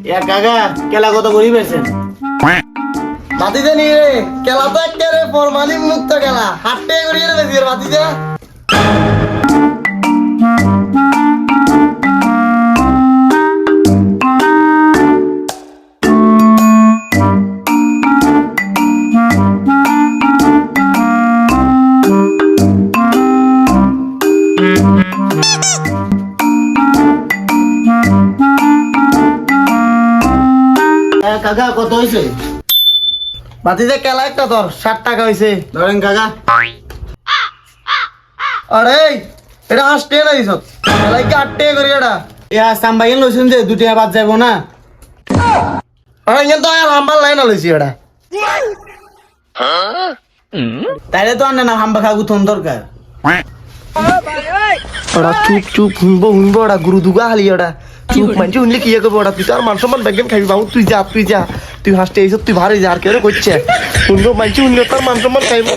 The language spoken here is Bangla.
কাকা কেলা কত করি পেয়েছেন? বাতিজা নিয়ে রে খেলা তো একেবারে ফরমালিন মুক্ত খেলা, হাঁটতে করিয়ে রে বেশি বাতিজা। কাকা কত হয়েছে? বাতিজা খেলা একটা তোর 60 টাকা হয়েছে। ধরেন কাকা। আরে এটা হাসতে না দিছ খেলাই কি 8 টাকা করি এটা? সাম্বাইন লইছেন যে 2 টাকা বাদ যাবো না? আরে কিন্তু আমার লাইন লইছি এটা। তাইলে তো আনে না হাম্বা খাগু থন দরকার। ওরা চুপ চুপ হুনবো ওরা গুরু দুগা হালি ওরা চুপ মানছি উনলে কি করবো ওরা? তুই তো আর মান সম্মান ব্যাগেম খাবি বাবু, তুই যা তুই হাসতে এইসব তুই ভারী যা আর কেউ করছে হুনবো মানছি উনলে তার মান সম্মান খাইব।